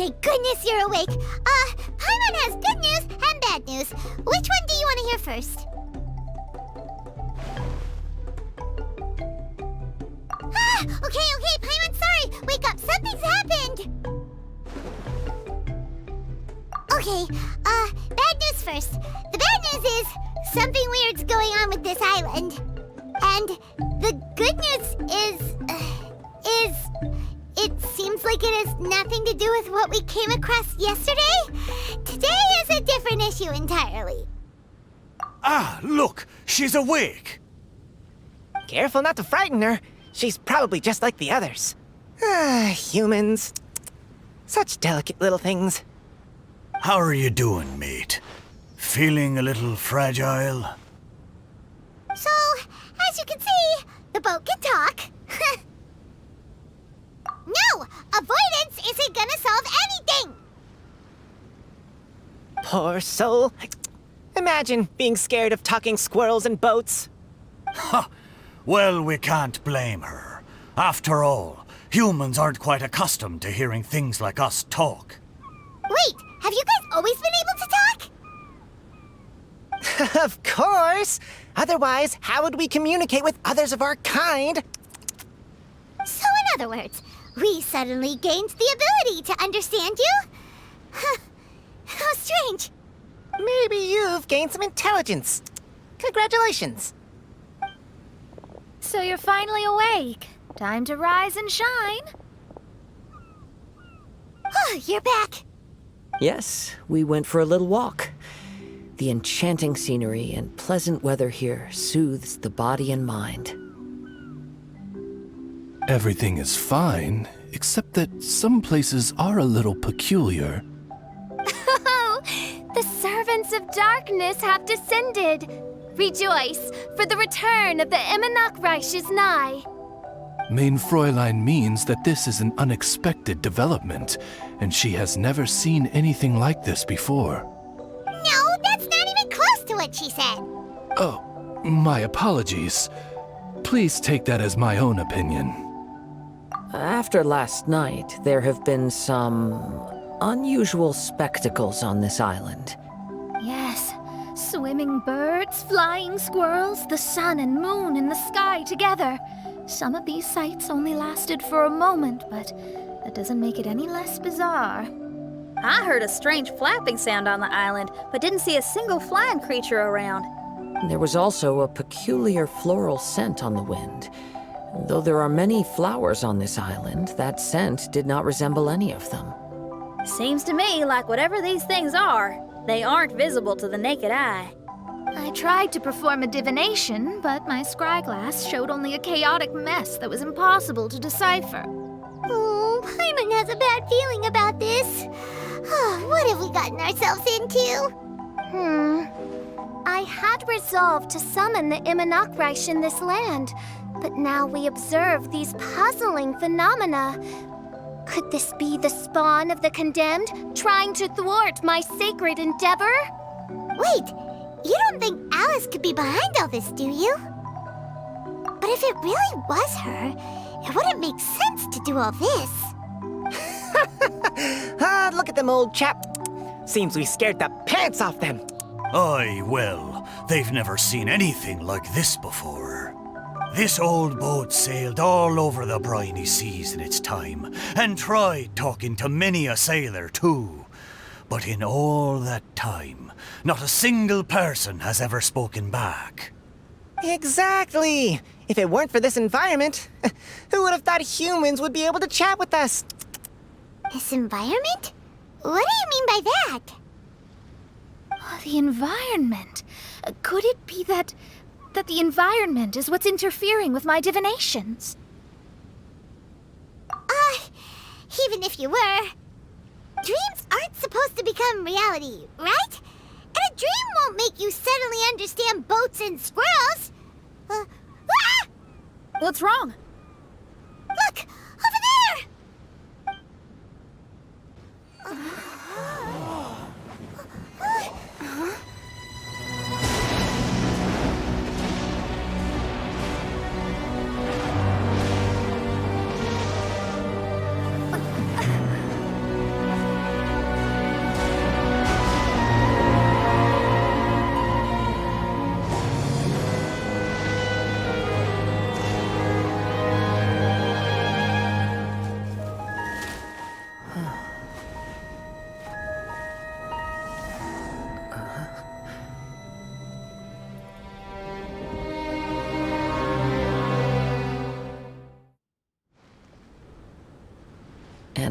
thank goodness you're awake. Paimon has good news and bad news. Which one do you want to hear first? Okay, Paimon, sorry. Wake up, something's happened. Okay, bad news first. The bad news is something weird's going on with this island. And the good news is it seems like it has nothing to do with what we came across yesterday. Today is a different issue entirely. Ah, look, she's awake. Careful not to frighten her. She's probably just like the others. Humans. Such delicate little things. How are you doing, mate? Feeling a little fragile? So, as you can see, the boat can talk. No! Avoidance isn't gonna solve anything! Poor soul. Imagine being scared of talking squirrels and boats. Ha! Well, we can't blame her. After all, humans aren't quite accustomed to hearing things like us talk. Wait, have you guys always been able to talk? Of course! Otherwise, how would we communicate with others of our kind? So in other words, we suddenly gained the ability to understand you? How strange. Maybe you've gained some intelligence. Congratulations. So you're finally awake. Time to rise and shine. You're back. Yes, we went for a little walk. The enchanting scenery and pleasant weather here soothes the body and mind. Everything is fine, except that some places are a little peculiar. Oh, the servants of darkness have descended. Rejoice, for the return of the Imanakreich is nigh. Mein Fräulein means that this is an unexpected development, and she has never seen anything like this before. No, that's not even close to what she said. Oh, my apologies. Please take that as my own opinion. After last night, there have been some unusual spectacles on this island. Yes, swimming birds, flying squirrels, the sun and moon in the sky together. Some of these sights only lasted for a moment, but that doesn't make it any less bizarre. I heard a strange flapping sound on the island, but didn't see a single flying creature around. There was also a peculiar floral scent on the wind. Though there are many flowers on this island, that scent did not resemble any of them. Seems to me like whatever these things are, they aren't visible to the naked eye. I tried to perform a divination, but my scryglass showed only a chaotic mess that was impossible to decipher. Oh, Paimon has a bad feeling about this. What have we gotten ourselves into? I had resolved to summon the Imanakreich in this land, but now we observe these puzzling phenomena. Could this be the spawn of the condemned, trying to thwart my sacred endeavor? Wait, you don't think Alice could be behind all this, do you? But if it really was her, it wouldn't make sense to do all this. Look at them, old chap. Seems we scared the pants off them. Aye, well, they've never seen anything like this before. This old boat sailed all over the briny seas in its time, and tried talking to many a sailor too. But in all that time, not a single person has ever spoken back. Exactly. If it weren't for this environment, who would have thought humans would be able to chat with us? This environment? What do you mean by that? The environment. Could it be that the environment is what's interfering with my divinations? Even if you were, dreams aren't supposed to become reality, right? And a dream won't make you suddenly understand boats and squirrels. What's wrong? Look! Over there!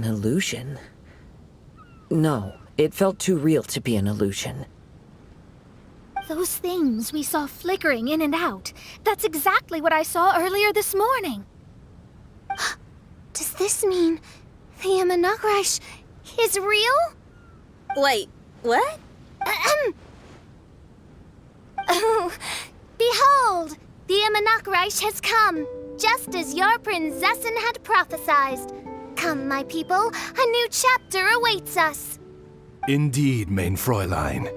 An illusion? No, it felt too real to be an illusion. Those things we saw flickering in and out, that's exactly what I saw earlier this morning. Does this mean the Imanakrish is real? Wait, what? Oh, behold, the Imanakrish has come, just as your Prinzessin had prophesied. Come, my people, a new chapter awaits us. Indeed, mein Fräulein.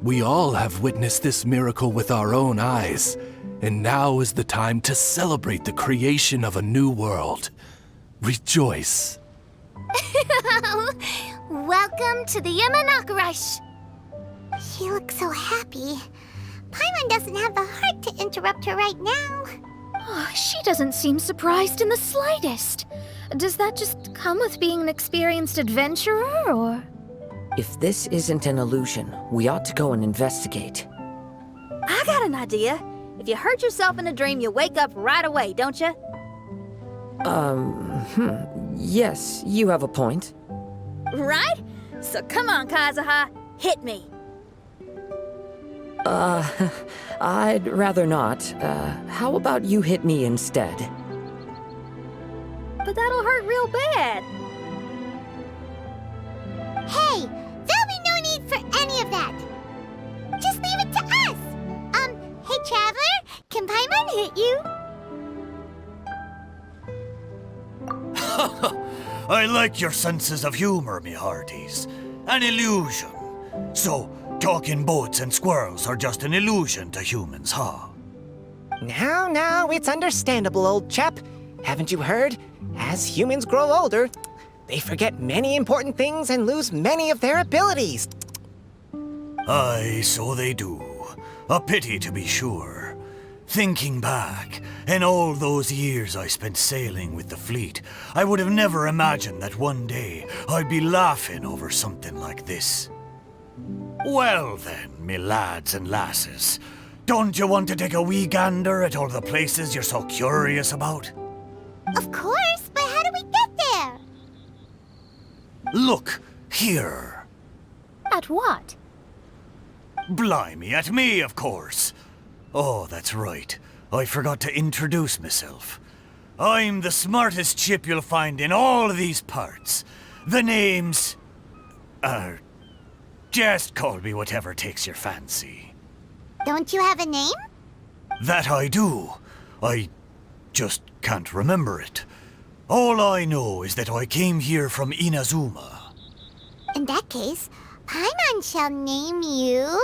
We all have witnessed this miracle with our own eyes, and now is the time to celebrate the creation of a new world. Rejoice. Welcome to the Imanakrish. She looks so happy. Paimon doesn't have the heart to interrupt her right now. Oh, she doesn't seem surprised in the slightest. Does that just come with being an experienced adventurer, or...? If this isn't an illusion, we ought to go and investigate. I got an idea. If you hurt yourself in a dream, you wake up right away, don't you? Yes, you have a point. Right? So come on, Kazuha. Hit me. I'd rather not. How about you hit me instead? But that'll hurt real bad. Hey, there'll be no need for any of that. Just leave it to us. Hey, Traveler, can Paimon hit you? I like your senses of humor, me hearties. An illusion. So, talking boats and squirrels are just an illusion to humans, huh? Now, it's understandable, old chap. Haven't you heard? As humans grow older, they forget many important things and lose many of their abilities. Aye, so they do. A pity to be sure. Thinking back, in all those years I spent sailing with the fleet, I would have never imagined that one day I'd be laughing over something like this. Well then, me lads and lasses, don't you want to take a wee gander at all the places you're so curious about? Of course, but how do we get there? Look, here. At what? Blimey, at me, of course. Oh, that's right. I forgot to introduce myself. I'm the smartest chip you'll find in all of these parts. The name's... just call me whatever takes your fancy. Don't you have a name? That I do. I just can't remember it. All I know is that I came here from Inazuma. In that case, Paimon shall name you...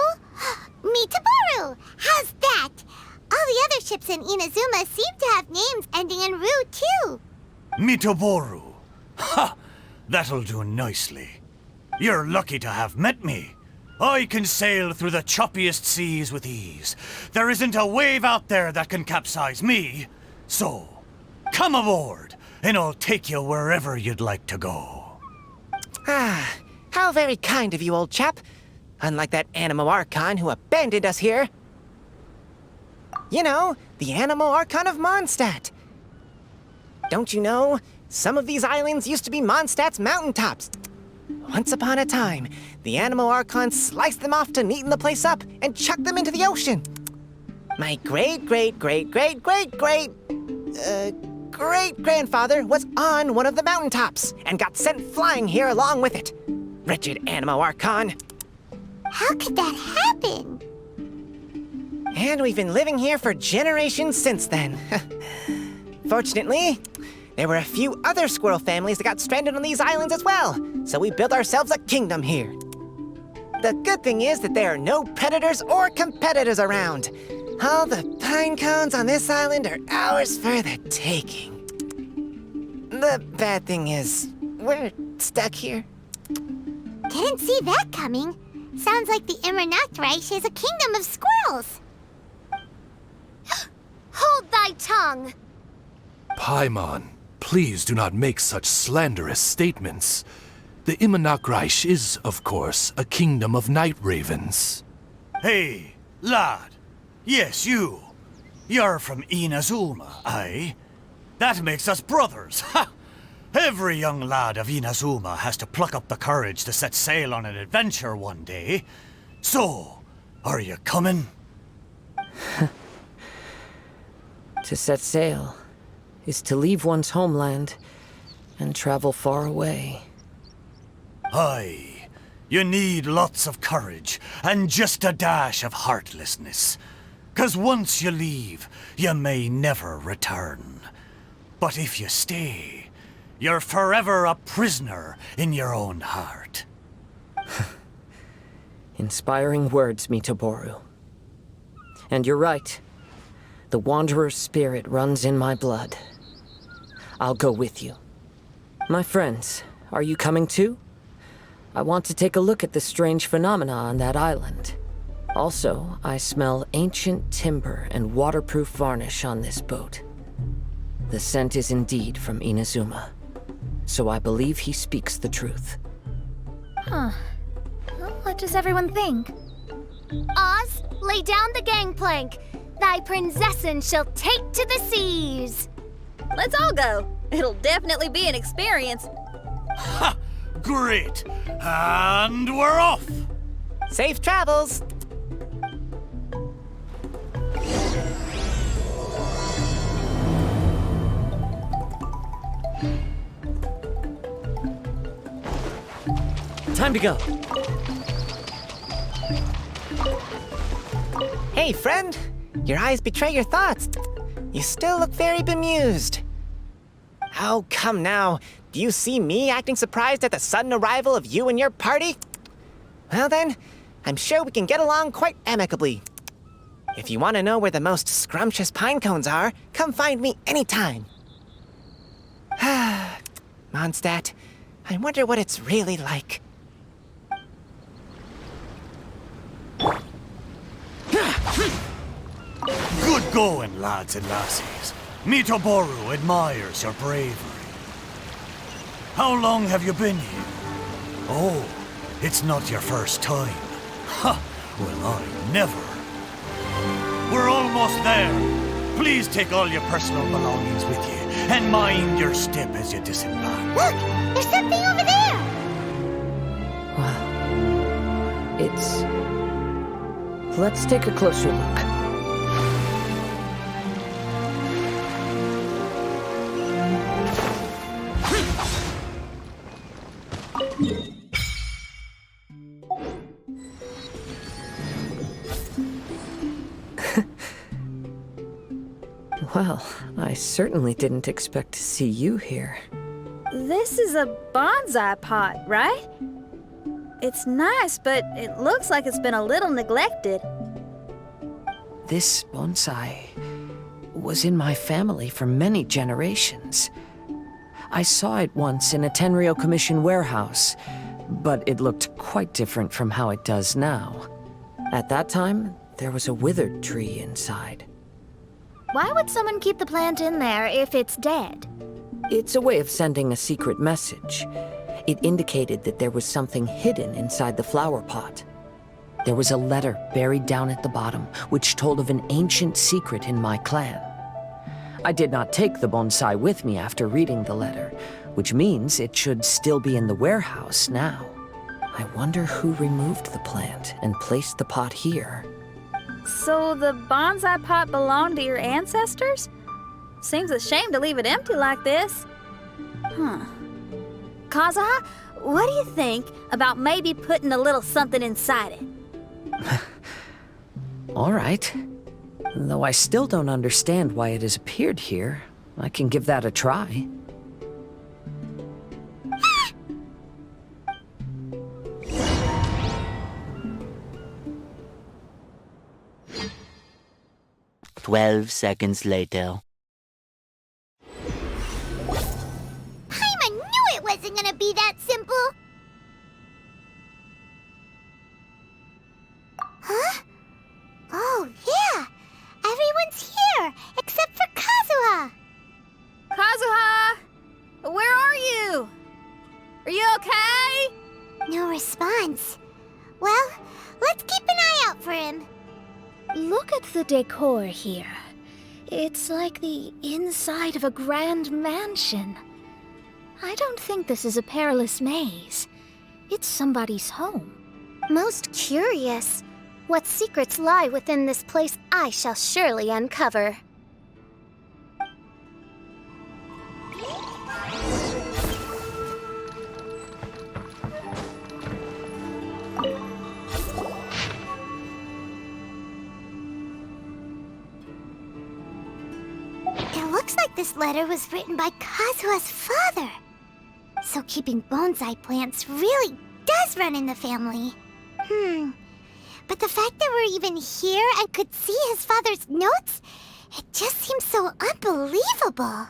Mitaboru! How's that? All the other ships in Inazuma seem to have names ending in Ru, too. Mitaboru. Ha! That'll do nicely. You're lucky to have met me. I can sail through the choppiest seas with ease. There isn't a wave out there that can capsize me. So, come aboard, and I'll take you wherever you'd like to go. Ah, how very kind of you, old chap. Unlike that Animo Archon who abandoned us here. You know, the Animo Archon of Mondstadt. Don't you know, some of these islands used to be Mondstadt's mountaintops. Once upon a time, the Animo Archon sliced them off to neaten the place up and chucked them into the ocean. My great-grandfather was on one of the mountaintops and got sent flying here along with it. Wretched Animo Archon. How could that happen? And we've been living here for generations since then. Fortunately, there were a few other squirrel families that got stranded on these islands as well, so we built ourselves a kingdom here. The good thing is that there are no predators or competitors around. All the pine cones on this island are ours for the taking. The bad thing is, we're stuck here. Didn't see that coming. Sounds like the Imanakrish is a kingdom of squirrels. Hold thy tongue! Paimon, please do not make such slanderous statements. The Imanakrish is, of course, a kingdom of night ravens. Hey, lad. Yes, you. You're from Inazuma, aye? That makes us brothers, ha! Every young lad of Inazuma has to pluck up the courage to set sail on an adventure one day. So, are you coming? To set sail is to leave one's homeland and travel far away. Aye, you need lots of courage and just a dash of heartlessness. 'Cause once you leave, you may never return. But if you stay, you're forever a prisoner in your own heart. Inspiring words, Mitoboru. And you're right. The Wanderer's spirit runs in my blood. I'll go with you. My friends, are you coming too? I want to take a look at the strange phenomena on that island. Also, I smell ancient timber and waterproof varnish on this boat. The scent is indeed from Inazuma, so I believe he speaks the truth. Huh. Well, what does everyone think? Oz, lay down the gangplank. Thy princessin shall take to the seas. Let's all go. It'll definitely be an experience. Ha! Great! And we're off! Safe travels! Time to go. Hey, friend! Your eyes betray your thoughts. You still look very bemused. Oh, come now. Do you see me acting surprised at the sudden arrival of you and your party? Well then, I'm sure we can get along quite amicably. If you want to know where the most scrumptious pine cones are, come find me anytime. Mondstadt, I wonder what it's really like. Good going, lads and lassies. Mitoboru admires your bravery. How long have you been here? Oh, it's not your first time. Ha! Well, I never. We're almost there. Please take all your personal belongings with you, and mind your step as you disembark. Look! There's something over there! Wow. It's... Let's take a closer look. Well, I certainly didn't expect to see you here. This is a bonsai pot, right? It's nice, but it looks like it's been a little neglected. This bonsai was in my family for many generations. I saw it once in a Tenryo Commission warehouse, but it looked quite different from how it does now. At that time, there was a withered tree inside. Why would someone keep the plant in there if it's dead? It's a way of sending a secret message. It indicated that there was something hidden inside the flower pot. There was a letter buried down at the bottom, which told of an ancient secret in my clan. I did not take the bonsai with me after reading the letter, which means it should still be in the warehouse now. I wonder who removed the plant and placed the pot here. So the bonsai pot belonged to your ancestors? Seems a shame to leave it empty like this. Kazuha, what do you think about maybe putting a little something inside it? All right. Though I still don't understand why it has appeared here, I can give that a try. "12 seconds later. Paimon knew it wasn't gonna be that simple! Huh? Oh, yeah! Everyone's here, except for Kazuha! Kazuha! Where are you? Are you okay? No response. Well, let's keep an eye out for him. Look at the decor here. It's like the inside of a grand mansion. I don't think this is a perilous maze. It's somebody's home. Most curious. What secrets lie within this place I shall surely uncover. It looks like this letter was written by Kazuha's father. So keeping bonsai plants really does run in the family. But the fact that we're even here and could see his father's notes, it just seems so unbelievable.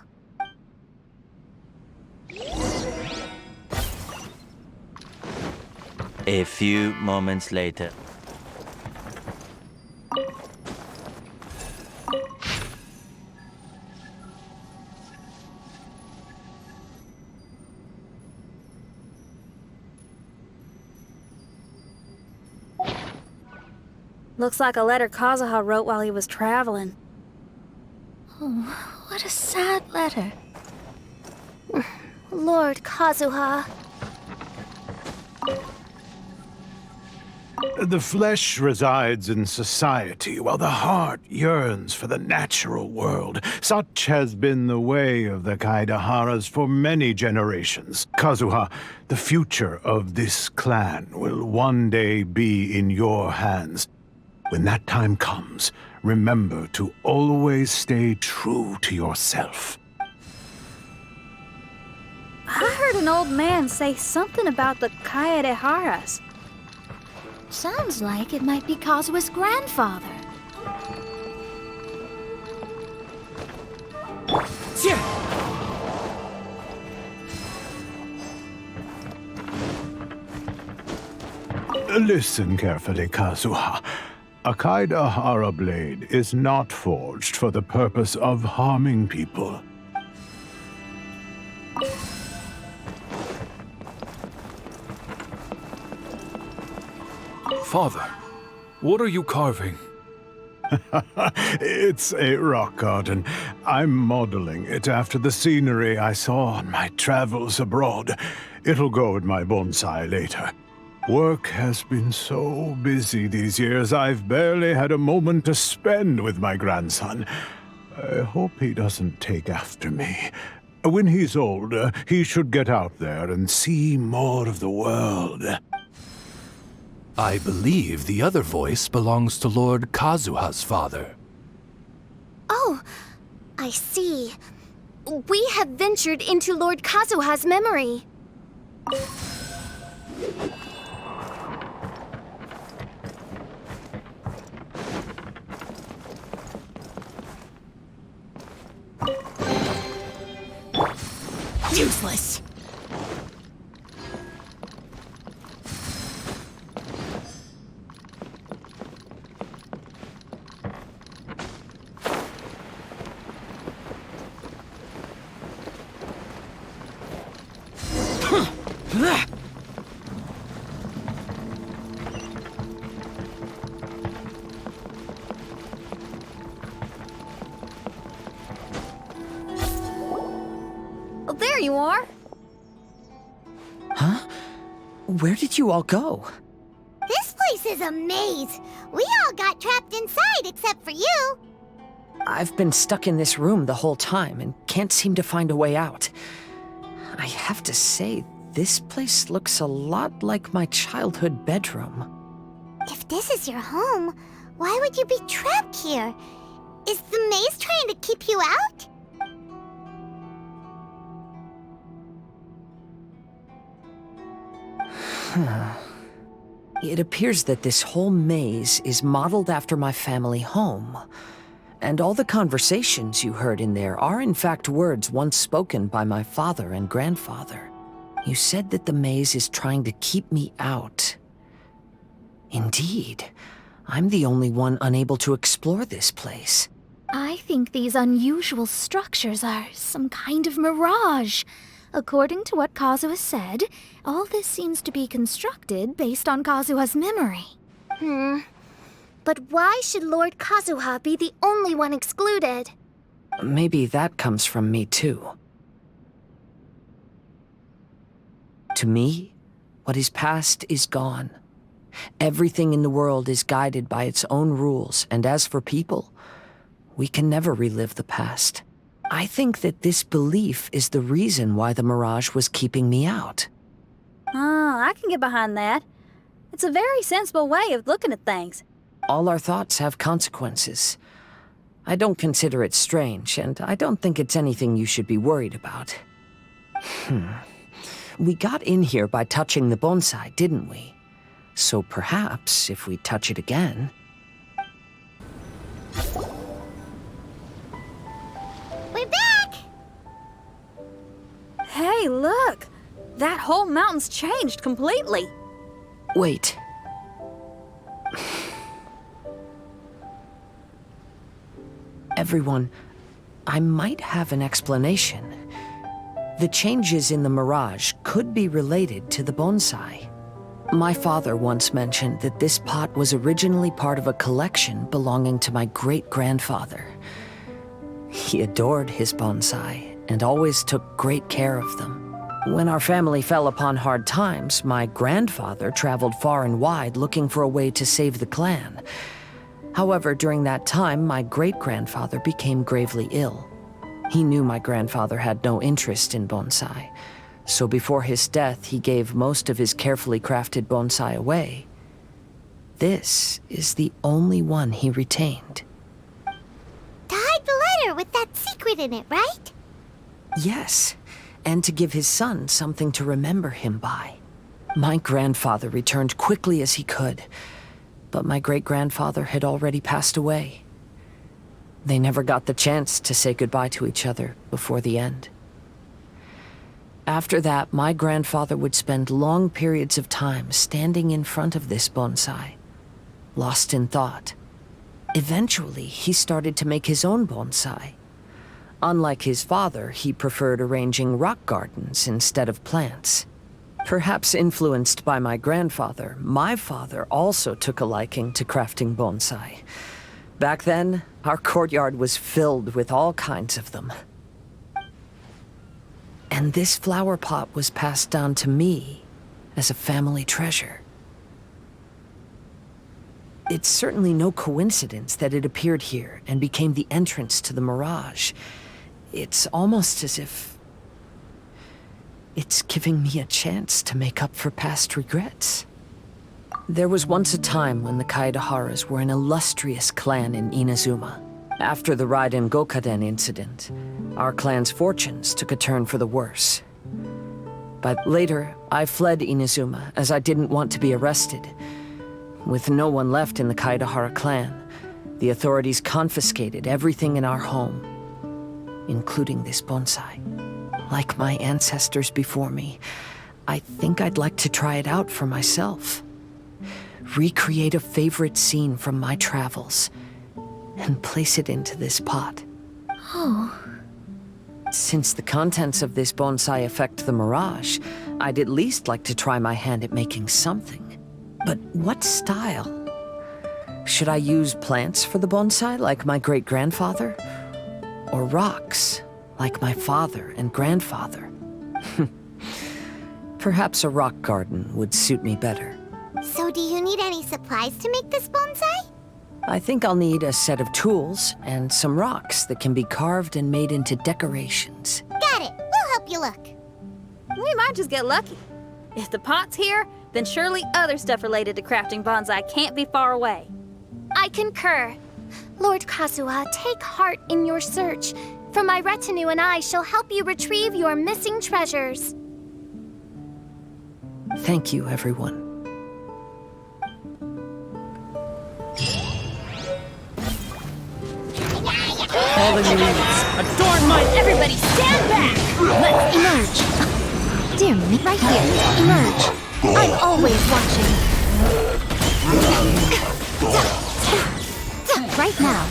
A few moments later. Looks like a letter Kazuha wrote while he was traveling. Oh, what a sad letter. Lord Kazuha. The flesh resides in society, while the heart yearns for the natural world. Such has been the way of the Kaidaharas for many generations. Kazuha, the future of this clan will one day be in your hands. When that time comes, remember to always stay true to yourself. I heard an old man say something about the Kaidaharas. Sounds like it might be Kazuha's grandfather. Listen carefully, Kazuha. A Kaidahara blade is not forged for the purpose of harming people. Father, what are you carving? It's a rock garden. I'm modeling it after the scenery I saw on my travels abroad. It'll go in my bonsai later. Work has been so busy these years, I've barely had a moment to spend with my grandson. I hope he doesn't take after me. When he's older, he should get out there and see more of the world. I believe the other voice belongs to Lord Kazuha's father. Oh, I see. We have ventured into Lord Kazuha's memory. Useless. Oh, there you are. Huh? Where did you all go? This place is a maze. We all got trapped inside except for you. I've been stuck in this room the whole time and can't seem to find a way out. I have to say, this place looks a lot like my childhood bedroom. If this is your home, why would you be trapped here? Is the maze trying to keep you out? It appears that this whole maze is modeled after my family home. And all the conversations you heard in there are in fact words once spoken by my father and grandfather. You said that the maze is trying to keep me out. Indeed, I'm the only one unable to explore this place. I think these unusual structures are some kind of mirage. According to what Kazuha said, all this seems to be constructed based on Kazuha's memory. But why should Lord Kazuha be the only one excluded? Maybe that comes from me too. To me, what is past is gone. Everything in the world is guided by its own rules, and as for people, we can never relive the past. I think that this belief is the reason why the mirage was keeping me out. Oh, I can get behind that. It's a very sensible way of looking at things. All our thoughts have consequences. I don't consider it strange, and I don't think it's anything you should be worried about. We got in here by touching the bonsai, didn't we? So perhaps, if we touch it again... We're back! Hey, look! That whole mountain's changed completely. Wait. Everyone, I might have an explanation. The changes in the mirage could be related to the bonsai. My father once mentioned that this pot was originally part of a collection belonging to my great-grandfather. He adored his bonsai and always took great care of them. When our family fell upon hard times, my grandfather traveled far and wide looking for a way to save the clan. However, during that time, my great-grandfather became gravely ill. He knew my grandfather had no interest in bonsai, so before his death, he gave most of his carefully crafted bonsai away. This is the only one he retained. To hide the letter with that secret in it, right? Yes, and to give his son something to remember him by. My grandfather returned quickly as he could, but my great-grandfather had already passed away. They never got the chance to say goodbye to each other before the end. After that, my grandfather would spend long periods of time standing in front of this bonsai, lost in thought. Eventually, he started to make his own bonsai. Unlike his father, he preferred arranging rock gardens instead of plants. Perhaps influenced by my grandfather, my father also took a liking to crafting bonsai. Back then, our courtyard was filled with all kinds of them. And this flower pot was passed down to me as a family treasure. It's certainly no coincidence that it appeared here and became the entrance to the mirage. It's almost as if it's giving me a chance to make up for past regrets. There was once a time when the Kaidaharas were an illustrious clan in Inazuma. After the Raiden Gokaden incident, our clan's fortunes took a turn for the worse. But later, I fled Inazuma as I didn't want to be arrested. With no one left in the Kaidahara clan, the authorities confiscated everything in our home, including this bonsai. Like my ancestors before me, I think I'd like to try it out for myself. Recreate a favorite scene from my travels, and place it into this pot. Oh. Since the contents of this bonsai affect the mirage, I'd at least like to try my hand at making something. But what style? Should I use plants for the bonsai like my great-grandfather? Or rocks, like my father and grandfather? Perhaps a rock garden would suit me better. So do you need any supplies to make this bonsai? I think I'll need a set of tools and some rocks that can be carved and made into decorations. Got it. We'll help you look. We might just get lucky. If the pot's here, then surely other stuff related to crafting bonsai can't be far away. I concur. Lord Kazuha, take heart in your search, for my retinue and I shall help you retrieve your missing treasures. Thank you, everyone. All the needs. Adorn mine! Everybody stand back! Let's emerge. Dear me, right here. Emerge. I'm always watching. Right now.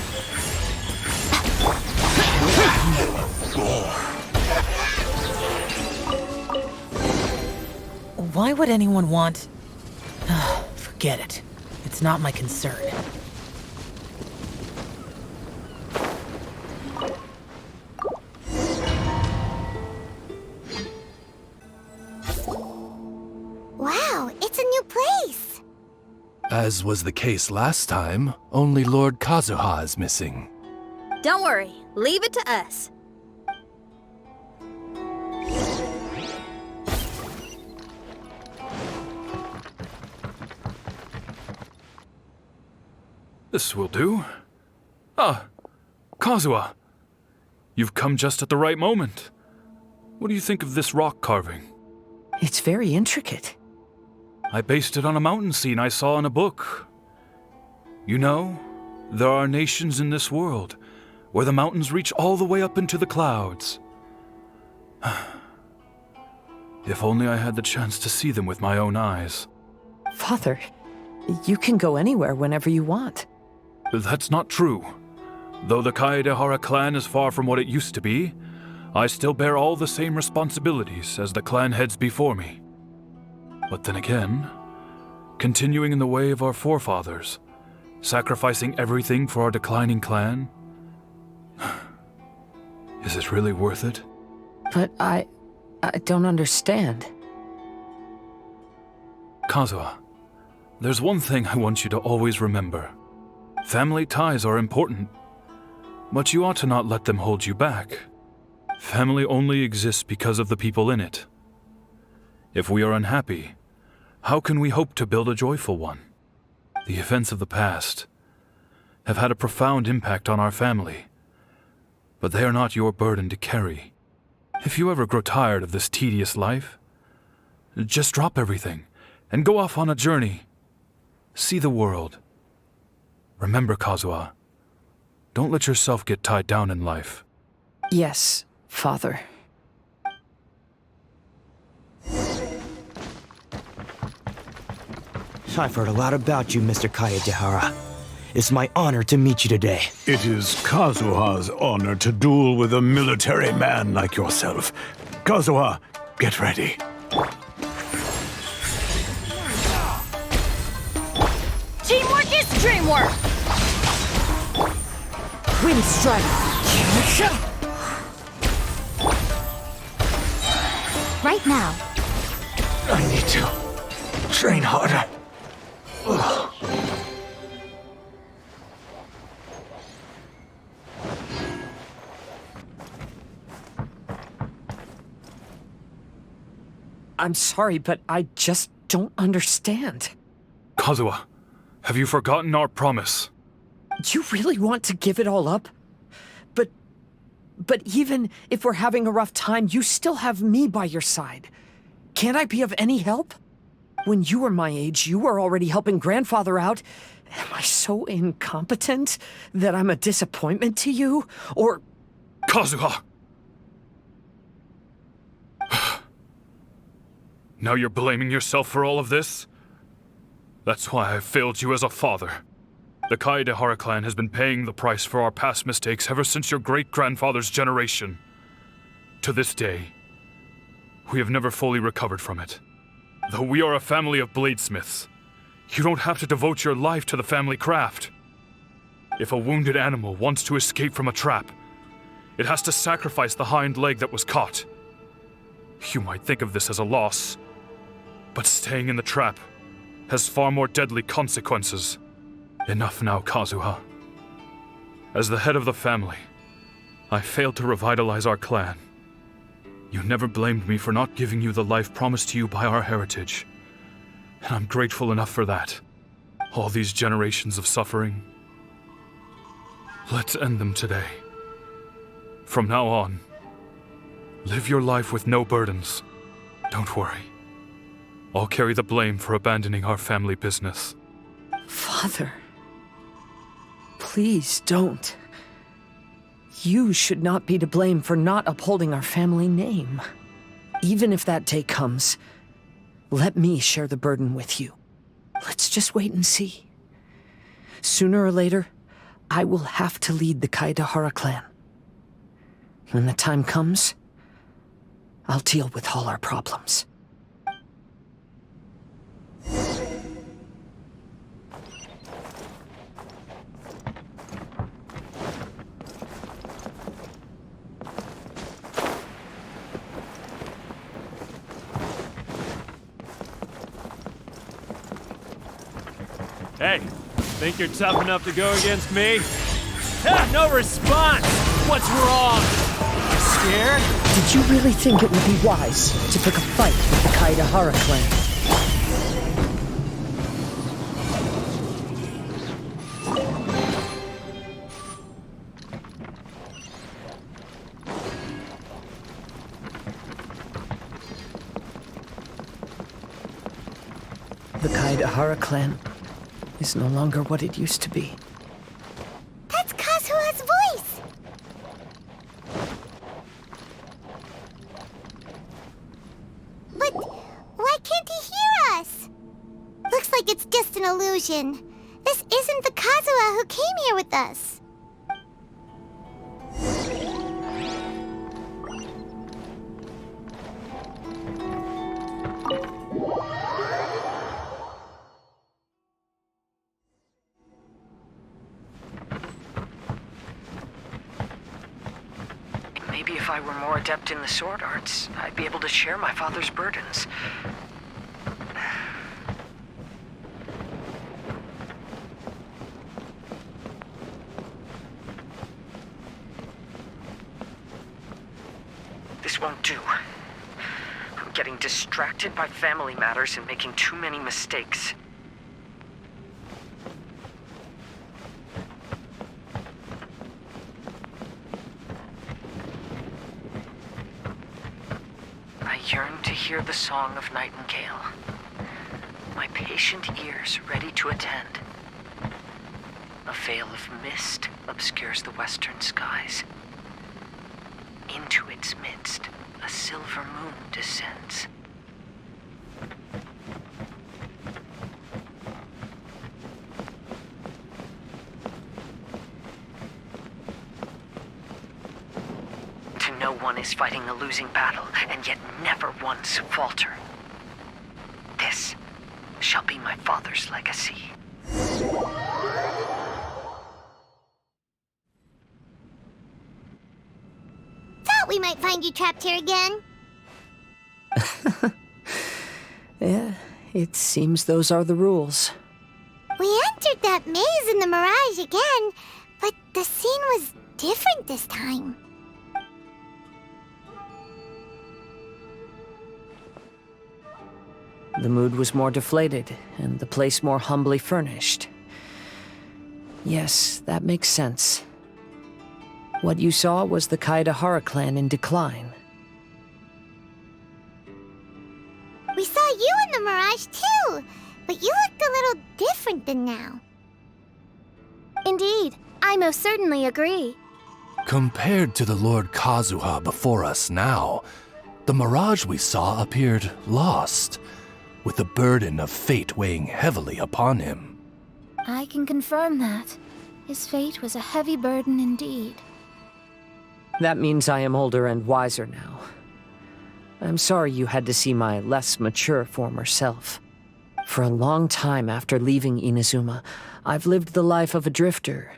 Why would anyone want... Forget it. It's not my concern. As was the case last time, only Lord Kazuha is missing. Don't worry, leave it to us. This will do. Ah, Kazuha. You've come just at the right moment. What do you think of this rock carving? It's very intricate. I based it on a mountain scene I saw in a book. You know, there are nations in this world where the mountains reach all the way up into the clouds. If only I had the chance to see them with my own eyes. Father, you can go anywhere whenever you want. That's not true. Though the Kaedehara clan is far from what it used to be, I still bear all the same responsibilities as the clan heads before me. But then again, continuing in the way of our forefathers, sacrificing everything for our declining clan, is it really worth it? But I don't understand. Kazuha, there's one thing I want you to always remember. Family ties are important, but you ought to not let them hold you back. Family only exists because of the people in it. If we are unhappy, how can we hope to build a joyful one? The events of the past have had a profound impact on our family, but they are not your burden to carry. If you ever grow tired of this tedious life, just drop everything and go off on a journey. See the world. Remember, Kazuha, don't let yourself get tied down in life. Yes, Father. I've heard a lot about you, Mr. Kaedehara. It's my honor to meet you today. It is Kazuha's honor to duel with a military man like yourself. Kazuha, get ready. Teamwork is dreamwork! Wind strike! Right now. I need to train harder. Ugh. I'm sorry, but I just don't understand. Kazuha, have you forgotten our promise? Do you really want to give it all up? But even if we're having a rough time, you still have me by your side. Can't I be of any help? When you were my age, you were already helping Grandfather out. Am I so incompetent that I'm a disappointment to you? Or... Kazuha! Now you're blaming yourself for all of this? That's why I failed you as a father. The Kaedehara clan has been paying the price for our past mistakes ever since your great-grandfather's generation. To this day, we have never fully recovered from it. Though we are a family of bladesmiths, you don't have to devote your life to the family craft. If a wounded animal wants to escape from a trap, it has to sacrifice the hind leg that was caught. You might think of this as a loss, but staying in the trap has far more deadly consequences. Enough now, Kazuha. As the head of the family, I failed to revitalize our clan. You never blamed me for not giving you the life promised to you by our heritage, and I'm grateful enough for that. All these generations of suffering, let's end them today. From now on, live your life with no burdens. Don't worry. I'll carry the blame for abandoning our family business. Father... Please don't. You should not be to blame for not upholding our family name. Even if that day comes, let me share the burden with you. Let's just wait and see. Sooner or later, I will have to lead the Kaedehara clan. When the time comes, I'll deal with all our problems. Hey, think you're tough enough to go against me? Ah, no response! What's wrong? You scared? Did you really think it would be wise to pick a fight with the Kaidahara clan? The Kaidahara clan is no longer what it used to be. That's Kazuha's voice! But why can't he hear us? Looks like it's just an illusion. This isn't the Kazuha who came here with us. Maybe if I were more adept in the sword arts, I'd be able to share my father's burdens. This won't do. I'm getting distracted by family matters and making too many mistakes. I yearn to hear the song of nightingale. My patient ears ready to attend. A veil of mist obscures the western skies. Into its midst, a silver moon descends. To know one is fighting a losing battle, and yet never once falter. This shall be my father's legacy. Thought we might find you trapped here again. Yeah, it seems those are the rules. We entered that maze in the mirage again, but the scene was different this time. The mood was more deflated, and the place more humbly furnished. Yes, that makes sense. What you saw was the Kaidahara clan in decline. We saw you in the mirage too, but you looked a little different than now. Indeed, I most certainly agree. Compared to the Lord Kazuha before us now, the mirage we saw appeared lost, with the burden of fate weighing heavily upon him. I can confirm that. His fate was a heavy burden indeed. That means I am older and wiser now. I'm sorry you had to see my less mature former self. For a long time after leaving Inazuma, I've lived the life of a drifter.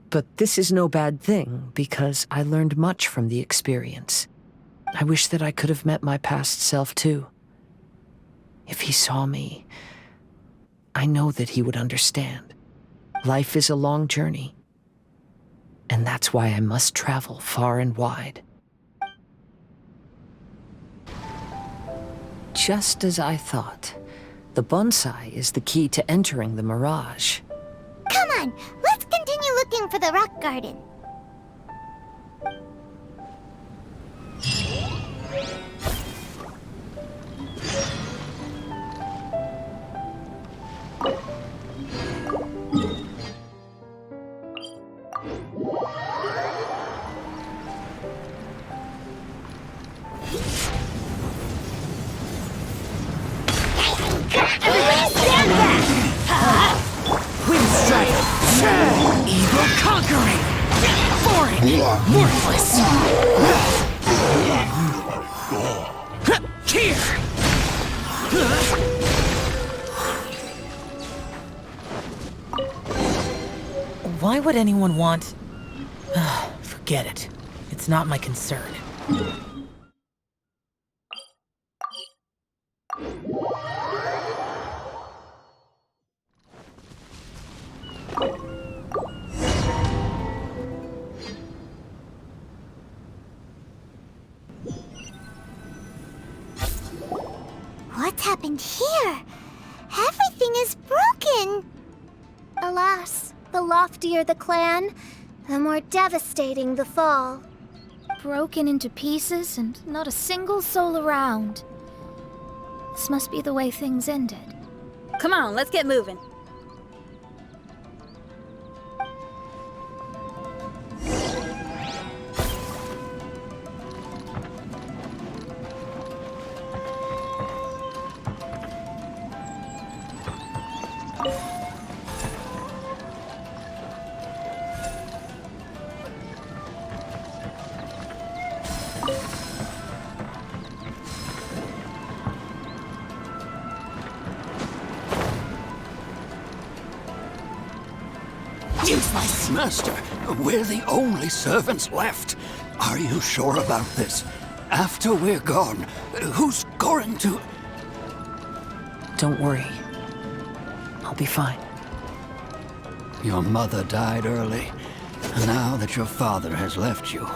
But this is no bad thing, because I learned much from the experience. I wish that I could have met my past self too. If he saw me, I know that he would understand. Life is a long journey, and that's why I must travel far and wide. Just as I thought, the bonsai is the key to entering the mirage. Come on, let's continue looking for the rock garden. Evil conquering! Foreign! Worthless! Here! Why would anyone want... Forget it. It's not my concern. happened here? Everything is broken. Alas, the loftier the clan, the more devastating the fall. Broken into pieces and not a single soul around. This must be the way things ended. Come on, let's get moving. Master, we're the only servants left. Are you sure about this? After we're gone, who's going to... Don't worry. I'll be fine. Your mother died early, and now that your father has left you,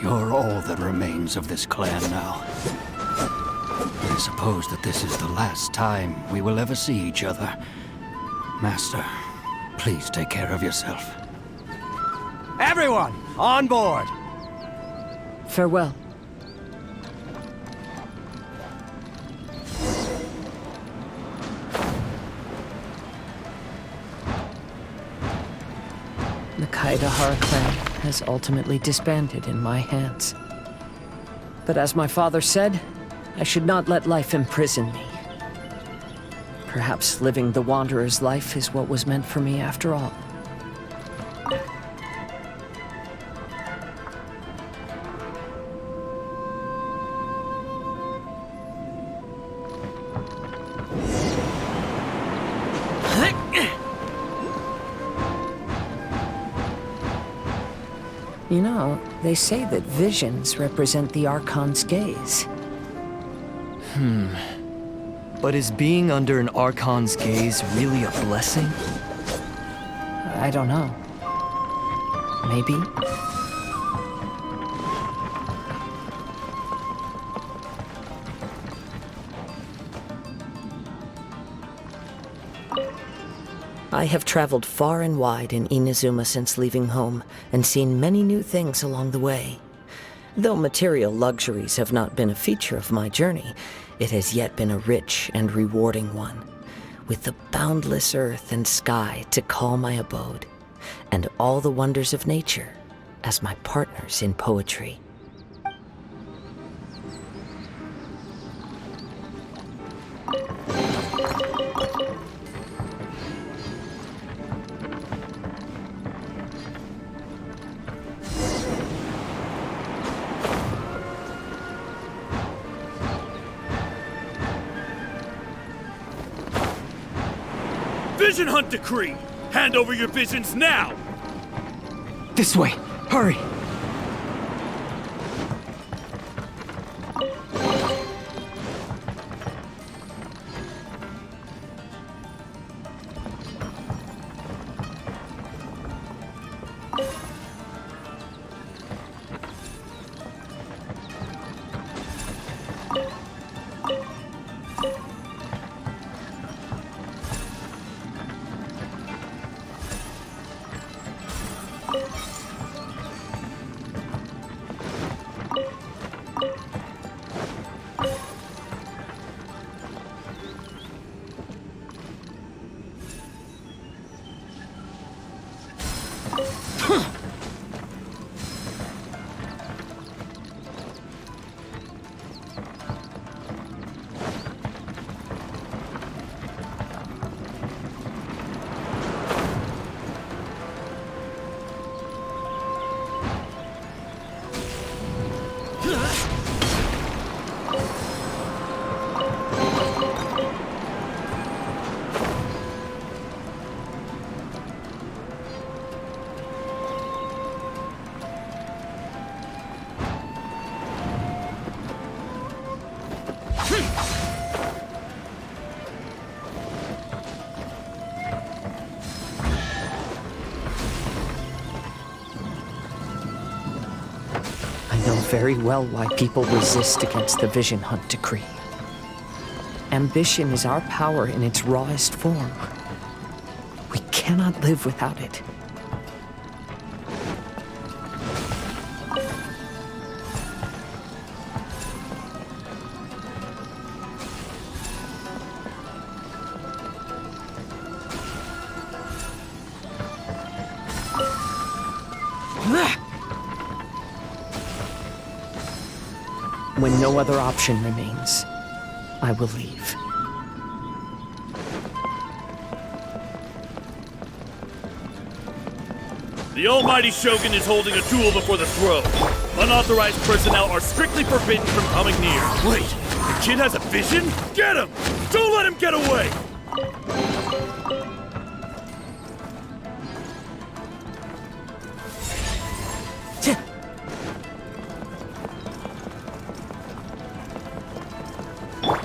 you're all that remains of this clan now. I suppose that this is the last time we will ever see each other. Master, please take care of yourself. Everyone, on board! Farewell. The Kaidahara clan has ultimately disbanded in my hands. But as my father said, I should not let life imprison me. Perhaps living the Wanderer's life is what was meant for me after all. You know, they say that visions represent the Archon's gaze. But is being under an Archon's gaze really a blessing? I don't know. Maybe? I have traveled far and wide in Inazuma since leaving home, and seen many new things along the way. Though material luxuries have not been a feature of my journey, it has yet been a rich and rewarding one, with the boundless earth and sky to call my abode, and all the wonders of nature as my partners in poetry. Vision Hunt Decree! Hand over your visions now! This way! Hurry! I know very well why people resist against the Vision Hunt Decree. Ambition is our power in its rawest form. We cannot live without it. When no other option remains, I will leave. The almighty Shogun is holding a duel before the throne. Unauthorized personnel are strictly forbidden from coming near. Wait, the kid has a vision? Get him! Don't let him get away!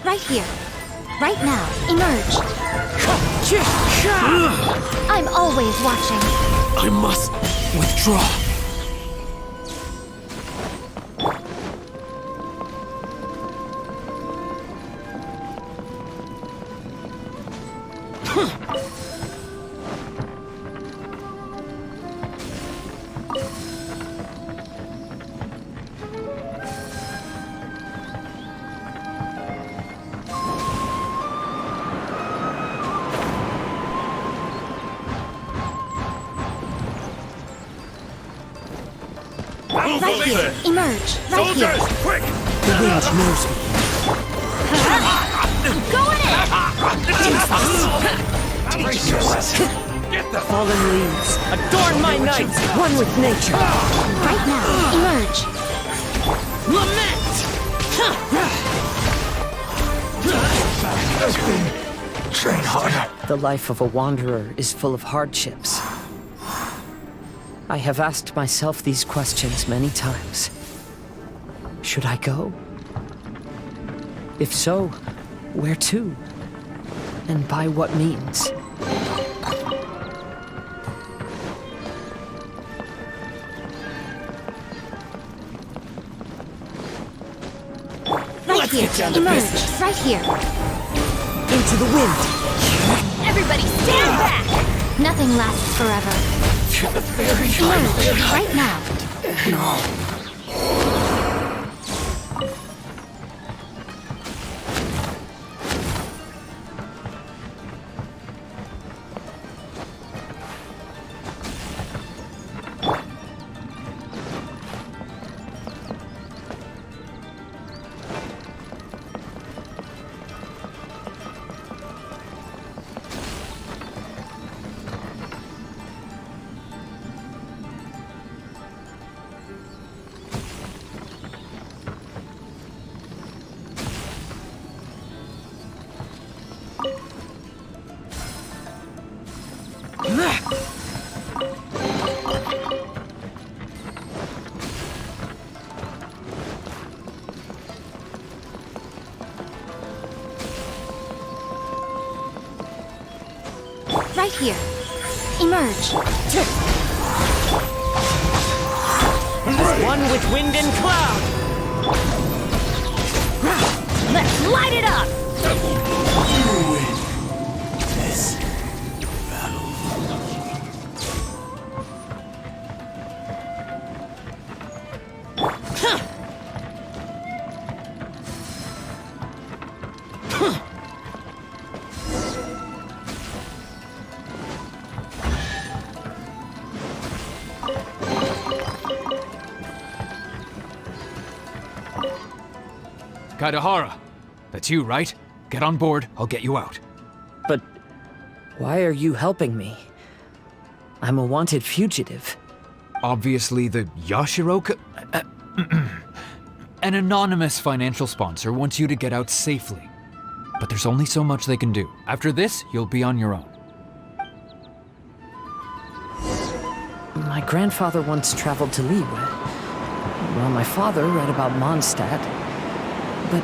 Right here. Right now. Emerge. I'm always watching. I must withdraw. Right here. Emerge. Right here. Soldiers, quick! The wind knows me. Going in! Get the Fallen leaves, adorn my night, one with nature. Right now. Emerge. Lament! Train harder. The life of a wanderer is full of hardships. I have asked myself these questions many times. Should I go? If so, where to? And by what means? Right here. Emerge. Right here. Into the wind! Everybody stand back! Nothing lasts forever. Emerge. Right now. Right here. Emerge. As one with wind and cloud! Let's light it up! This Kaidahara, that's you, right? Get on board, I'll get you out. But why are you helping me? I'm a wanted fugitive. Obviously the Yashiroka... An anonymous financial sponsor wants you to get out safely. But there's only so much they can do. After this, you'll be on your own. My grandfather once traveled to Liyue, while my father read about Mondstadt. But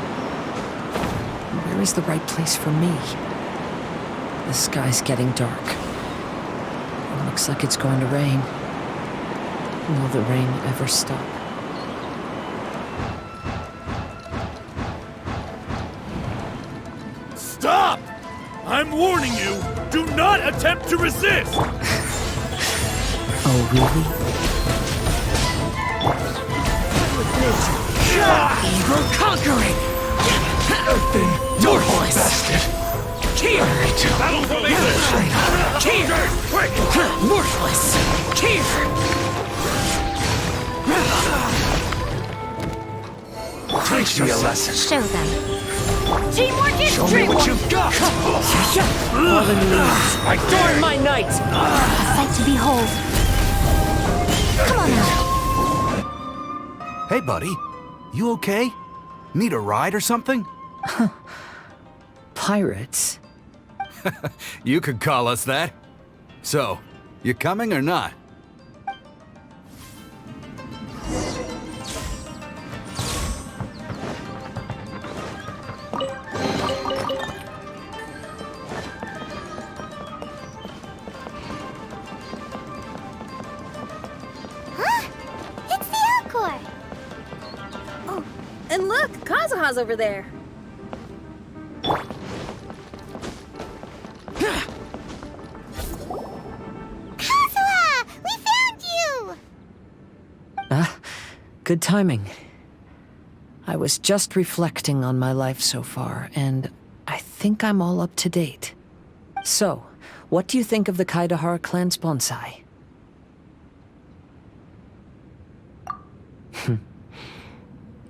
where is the right place for me? The sky's getting dark. It looks like it's going to rain. Will the rain ever stop? I'm warning you, do not attempt to resist! Oh, really? Evil conquering! Worthless! Here! Battle formation! Here! Quick! Worthless! Here! Teach me a lesson. Show them. Teamwork is Show me what you've got. Fallen leaves, adorn my night! A sight to behold. Come on now. Hey, buddy. You okay? Need a ride or something? Pirates? You could call us that. So, you coming or not? It's the Alcor. Oh, and look, Kazuha's over there. Kazuha! We found you! Good timing. I was just reflecting on my life so far, and I think I'm all up to date. So, what do you think of the Kaidahara clan's bonsai?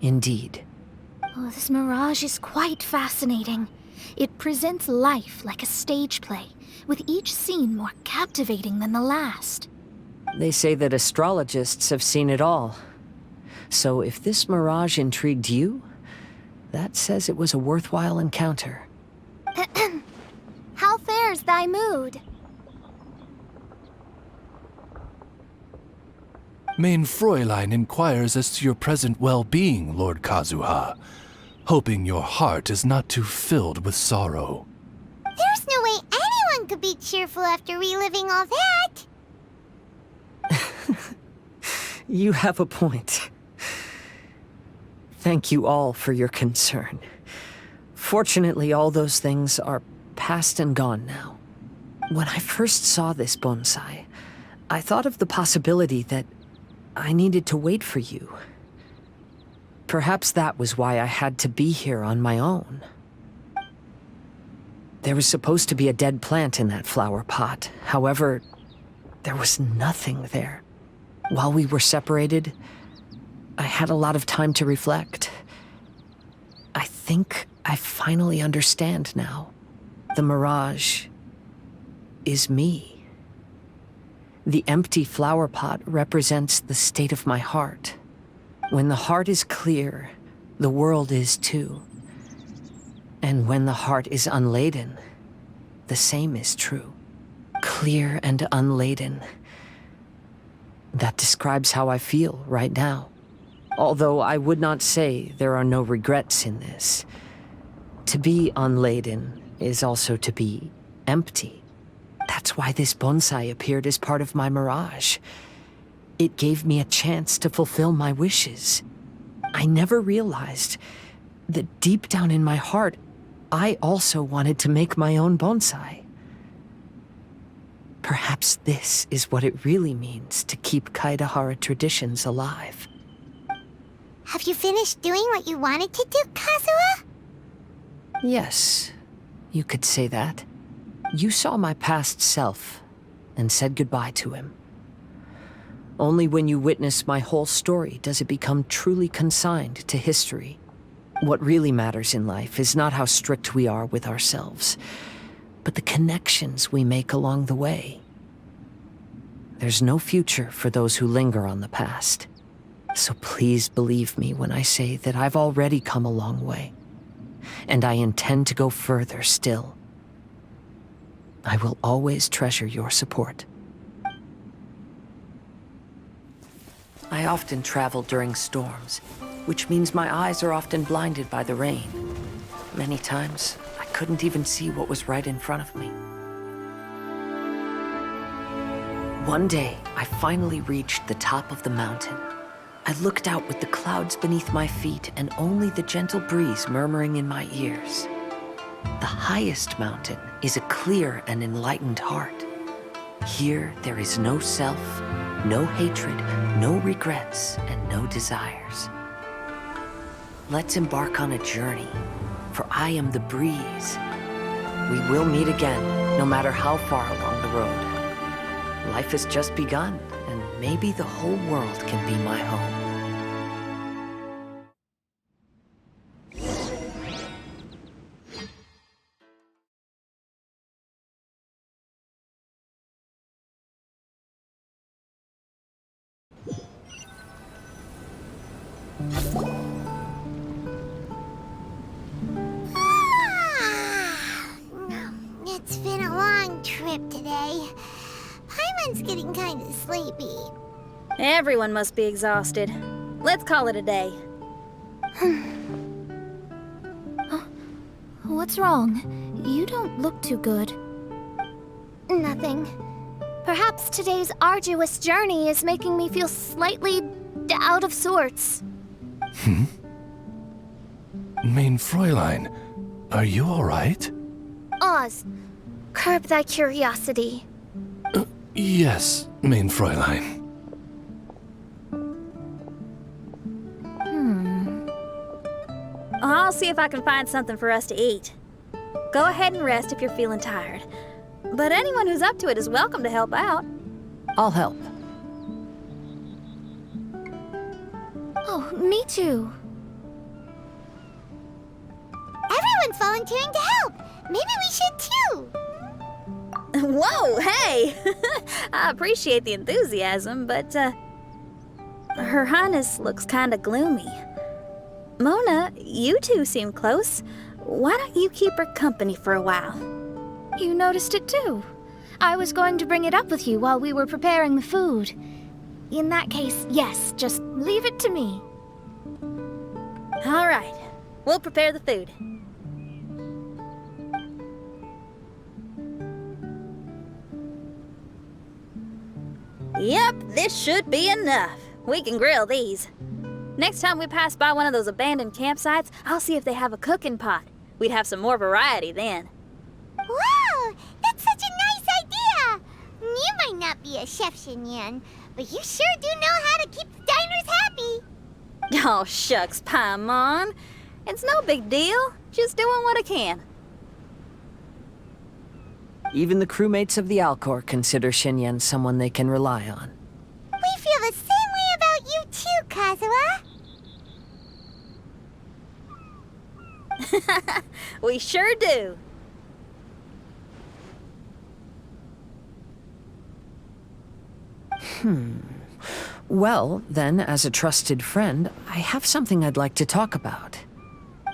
Indeed. Oh, this mirage is quite fascinating. It presents life like a stage play, with each scene more captivating than the last. They say that astrologists have seen it all. So if this mirage intrigued you, that says it was a worthwhile encounter. How fares thy mood? Main Fräulein inquires as to your present well-being, Lord Kazuha, hoping your heart is not too filled with sorrow. There's no way anyone could be cheerful after reliving all that. You have a point. Thank you all for your concern. Fortunately, all those things are past and gone now. When I first saw this bonsai, I thought of the possibility that I needed to wait for you. Perhaps that was why I had to be here on my own. There was supposed to be a dead plant in that flower pot. However, there was nothing there. While we were separated, I had a lot of time to reflect. I think I finally understand now. The mirage is me. The empty flower pot represents the state of my heart. When the heart is clear, the world is too. And when the heart is unladen, the same is true. Clear and unladen. That describes how I feel right now. Although I would not say there are no regrets in this. To be unladen is also to be empty. That's why this bonsai appeared as part of my mirage. It gave me a chance to fulfill my wishes. I never realized that deep down in my heart, I also wanted to make my own bonsai. Perhaps this is what it really means to keep Kaidahara traditions alive. Have you finished doing what you wanted to do, Kazuha? Yes, you could say that. You saw my past self and said goodbye to him. Only when you witness my whole story does it become truly consigned to history. What really matters in life is not how strict we are with ourselves, but the connections we make along the way. There's no future for those who linger on the past. So please believe me when I say that I've already come a long way, and I intend to go further still. I will always treasure your support. I often travel during storms, which means my eyes are often blinded by the rain. Many times, I couldn't even see what was right in front of me. One day, I finally reached the top of the mountain. I looked out with the clouds beneath my feet and only the gentle breeze murmuring in my ears. The highest mountain is a clear and enlightened heart. Here there is no self, no hatred, no regrets, and no desires. Let's embark on a journey, for I am the breeze. We will meet again, no matter how far along the road. Life has just begun, and maybe the whole world can be my home. It's been a long trip today. Paimon's getting kind of sleepy. Everyone must be exhausted. Let's call it a day. What's wrong? You don't look too good. Nothing. Perhaps today's arduous journey is making me feel slightly out of sorts. Main Fräulein, are you alright? Oz, curb thy curiosity. Yes, Main Fräulein. I'll see if I can find something for us to eat. Go ahead and rest if you're feeling tired. But anyone who's up to it is welcome to help out. I'll help. Oh, me too. Everyone's volunteering to help. Maybe we should too. Whoa, hey! I appreciate the enthusiasm, but, Her Highness looks kinda gloomy. Mona, you two seem close. Why don't you keep her company for a while? You noticed it too. I was going to bring it up with you while we were preparing the food. In that case, yes, just leave it to me. All right, we'll prepare the food. Yep, this should be enough. We can grill these. Next time we pass by one of those abandoned campsites, I'll see if they have a cooking pot. We'd have some more variety then. Wow, that's such a nice idea! You might not be a chef, Xinyan, but you sure do know how to keep the diners happy. Oh, shucks, Paimon. It's no big deal. Just doing what I can. Even the crewmates of the Alcor consider Xinyan someone they can rely on. We feel the same way about you too, Kazuha. We sure do. Well, then, as a trusted friend, I have something I'd like to talk about.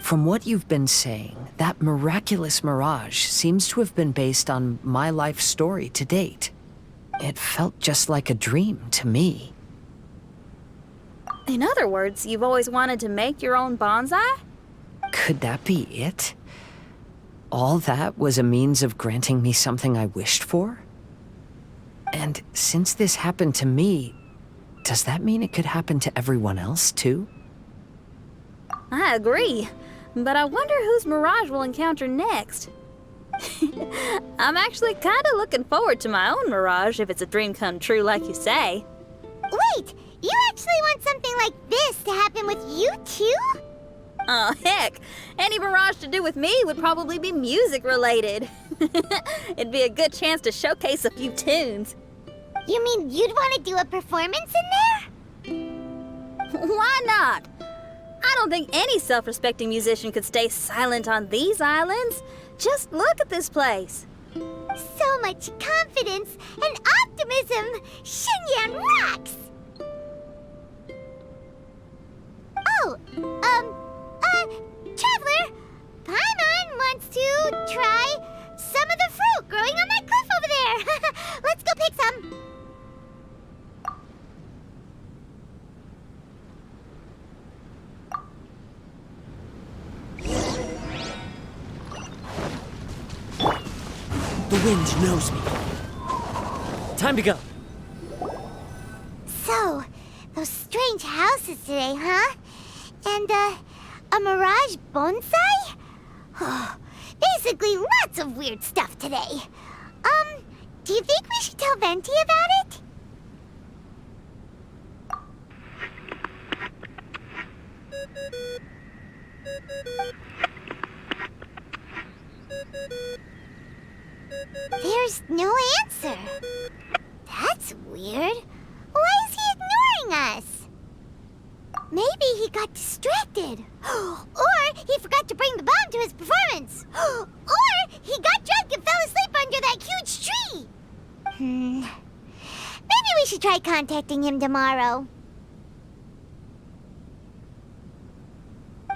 From what you've been saying, that miraculous mirage seems to have been based on my life story to date. It felt just like a dream to me. In other words, you've always wanted to make your own bonsai? Could that be it? All that was a means of granting me something I wished for? And since this happened to me, does that mean it could happen to everyone else, too? I agree, but I wonder whose mirage we'll encounter next. I'm actually kinda looking forward to my own mirage if it's a dream come true like you say. Wait, you actually want something like this to happen with you too? Oh, heck. Any mirage to do with me would probably be music related. It'd be a good chance to showcase a few tunes. You mean you'd want to do a performance in there? Why not? I don't think any self-respecting musician could stay silent on these islands. Just look at this place. So much confidence and optimism! Xinyan rocks! Oh, Traveler, Paimon wants to try some of the fruit growing on that cliff over there. Let's go pick some. The wind knows me. Time to go. So, those strange houses today, huh? And, a mirage bonsai? Oh, Basically, lots of weird stuff today. Do you think we should tell Venti about it? There's no answer. That's weird. Why is he ignoring us? Maybe he got distracted. Or he forgot to bring the bomb to his performance. Or he got drunk and fell asleep under that huge tree. Maybe we should try contacting him tomorrow.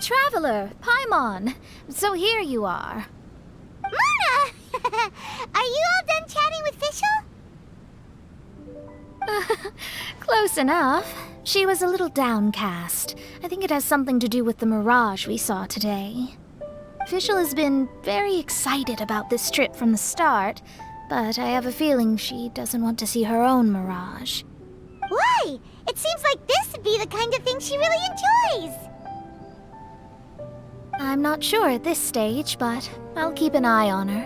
Traveler, Paimon. So here you are. Mona! Are you all done chatting with Fischl? Close enough. She was a little downcast. I think it has something to do with the mirage we saw today. Fischl has been very excited about this trip from the start, but I have a feeling she doesn't want to see her own mirage. Why? It seems like this would be the kind of thing she really enjoys. I'm not sure at this stage, but I'll keep an eye on her.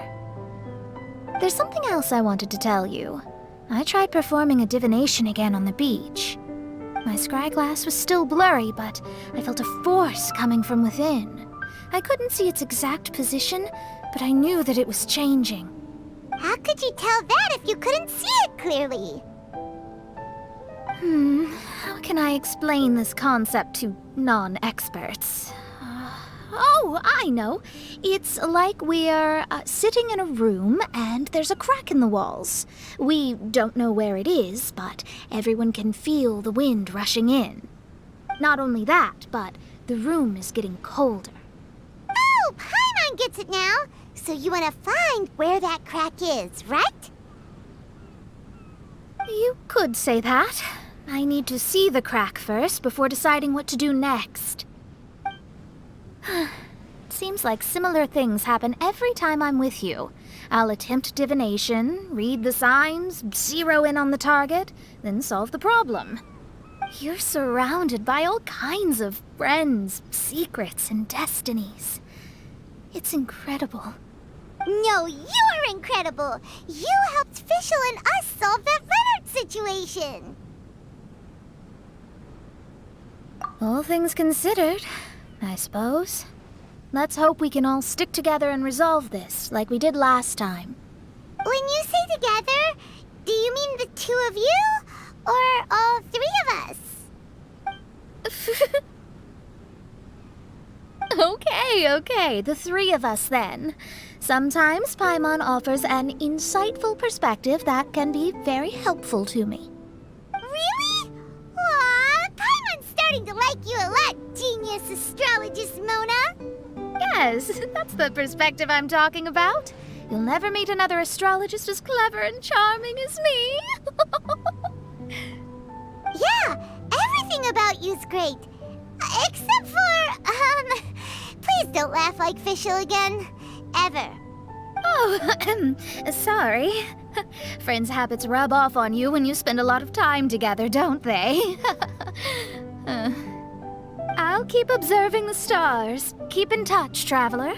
There's something else I wanted to tell you. I tried performing a divination again on the beach. My scryglass was still blurry, but I felt a force coming from within. I couldn't see its exact position, but I knew that it was changing. How could you tell that if you couldn't see it clearly? How can I explain this concept to non-experts? Oh, I know. It's like we're sitting in a room and there's a crack in the walls. We don't know where it is, but everyone can feel the wind rushing in. Not only that, but the room is getting colder. Oh, Paimon gets it now. So you want to find where that crack is, right? You could say that. I need to see the crack first before deciding what to do next. Seems like similar things happen every time I'm with you. I'll attempt divination, read the signs, zero in on the target, then solve the problem. You're surrounded by all kinds of friends, secrets, and destinies. It's incredible. No, you're incredible! You helped Fischl and us solve that Leonard situation! All things considered, I suppose. Let's hope we can all stick together and resolve this, like we did last time. When you say together, do you mean the two of you? Or all three of us? Okay, the three of us then. Sometimes Paimon offers an insightful perspective that can be very helpful to me. Really? Aw, Paimon's starting to like you a lot, genius astrologist Mona. Yes, that's the perspective I'm talking about. You'll never meet another astrologist as clever and charming as me. Yeah, everything about you's great. Except for, please don't laugh like Fischl again. Ever. Oh, sorry. Friends' habits rub off on you when you spend a lot of time together, don't they? I'll keep observing the stars. Keep in touch, traveler.